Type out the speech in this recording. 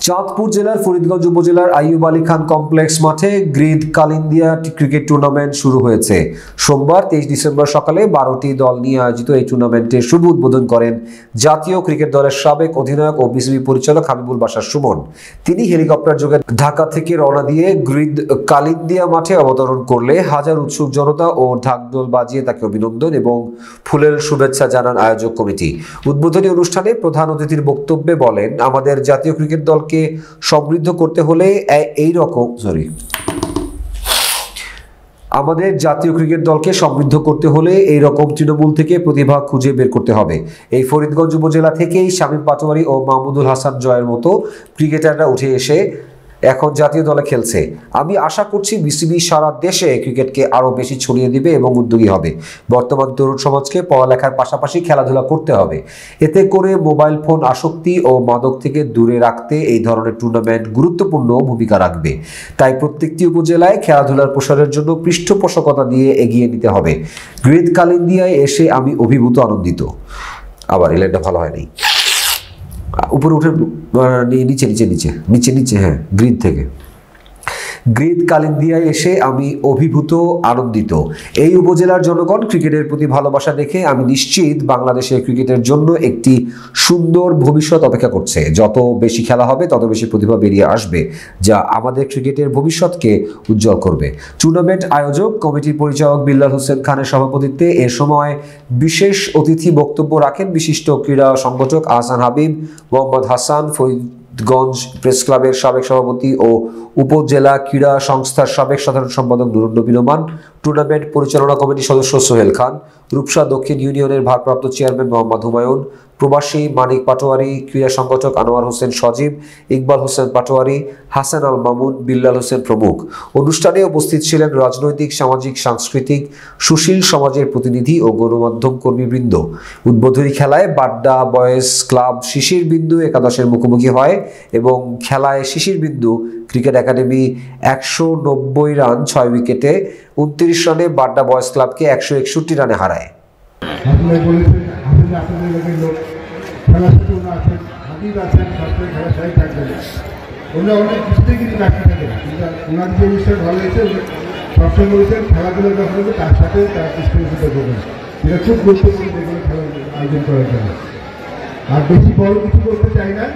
চাঁদপুর জেলার ফরিদগঞ্জ উপজেলার আইয়ুব আলী খান কমপ্লেক্স মাঠে গ্রিড কালিন্দিয়া ক্রিকেট টুর্নামেন্ট শুরু হয়েছে। সোমবার 23 ডিসেম্বর সকালে 12টি দল নিয়ে আয়োজিত এই টুর্নামেন্টের শুভ উদ্বোধন করেন জাতীয় ক্রিকেট দলের সাবেক অধিনায়ক ও বিসিবি পরিচালক হাবিবুল বাশার সুমন। তিনি হেলিকপ্টার যোগে ঢাকা থেকে রওনা দিয়ে গ্রিড কালিন্দিয়া মাঠে অবতরণ করলে হাজার উৎসুক জনতা ও ঢাকঢোল বাজিয়ে তাকে অভিনন্দন এবং ফুলের শুভেচ্ছা জানান আয়োজক কমিটি। উদ্বোধনী অনুষ্ঠানে প্রধান অতিথির বক্তব্যে বলেন, আমাদের জাতীয় ক্রিকেট দলকে সমৃদ্ধ করতে হলে এই রকম তৃণমূল থেকে প্রতিভা খুঁজে বের করতে হবে। এই ফরিদগঞ্জ উপজেলা থেকেই শামীম পাটোয়ারি ও মাহমুদুল হাসান জয়ের মতো ক্রিকেটাররা উঠে এসে এখন জাতীয় দলে খেলছে। আমি আশা করছি বিসিবি সারা দেশে ক্রিকেটকে আরো বেশি ছড়িয়ে দিবে এবং উদ্যোগী হবে। বর্তমান তরুণ সমাজকে পড়ালেখার পাশাপাশি খেলাধুলা করতে হবে। এতে করে মোবাইল ফোন আসক্তি ও মাদক থেকে দূরে রাখতে এই ধরনের টুর্নামেন্ট গুরুত্বপূর্ণ ভূমিকা রাখবে। তাই প্রত্যেকটি উপজেলায় খেলাধুলার প্রসারের জন্য পৃষ্ঠপোষকতা দিয়ে এগিয়ে নিতে হবে। গ্রিড কালিন্দিয়ায় এসে আমি অভিভূত, আনন্দিত। আবার এই লাইনটা ভালো হয়নি, উপরে উঠে নিচে হ্যাঁ, গ্রিড থেকে। গ্রিড কালিন্দিয়ায় এসে আমি অভিভূত, আনন্দিত। এই উপজেলার জনগণ ক্রিকেটের প্রতি ভালোবাসা দেখে আমি নিশ্চিত বাংলাদেশের ক্রিকেটের জন্য একটি সুন্দর ভবিষ্যৎ অপেক্ষা করছে। যত বেশি খেলা হবে তত বেশি প্রতিভা বেরিয়ে আসবে, যা আমাদের ক্রিকেটের ভবিষ্যৎকে উজ্জ্বল করবে। টুর্নামেন্ট আয়োজক কমিটির পরিচালক বিল্লাল হোসেন খানের সভাপতিত্বে এ সময় বিশেষ অতিথি বক্তব্য রাখেন বিশিষ্ট ক্রীড়া সংগঠক আহসান হাবিব, মোহাম্মদ হাসান, ফরিদগঞ্জ প্রেস ক্লাবের সাবেক সভাপতি ও উপজেলা ক্রীড়া সংস্থার সাবেক সাধারণ সম্পাদক নুরুন নবী নোমান, টুর্নামেন্ট পরিচালনা কমিটির সদস্য সোহেল খান, রূপসা দক্ষিণ ইউনিয়নের ভারপ্রাপ্ত চেয়ারম্যান মোহাম্মদ হুমায়ুন, প্রবাসী মানিক পাটোয়ারি, ক্রীড়া সংগঠক আনোয়ার হোসেন সজীব, ইকবাল হোসেন পাটোয়ারি, হাসান আল মামুন, বিল্লাল হোসেন প্রমুখ। অনুষ্ঠানে উপস্থিত ছিলেন রাজনৈতিক, সামাজিক, সাংস্কৃতিক, সুশীল সমাজের প্রতিনিধি ও গণমাধ্যম কর্মীবৃন্দ। উদ্বোধনী খেলায় বাড্ডা বয়েজ ক্লাব শিশির বিন্দু একাদশের মুখোমুখি হয় এবং খেলায় শিশির বিন্দু ক্রিকেট একাডেমি 190 রান 6 উইকেটে 29 রানে বাড্ডা বয়েজ ক্লাবকে 161 রানে হারায়। খুব গুরুত্বপূর্ণ খেলা আয়োজন করার জন্য। আর বেশি বড় কিছু করতে চাই না।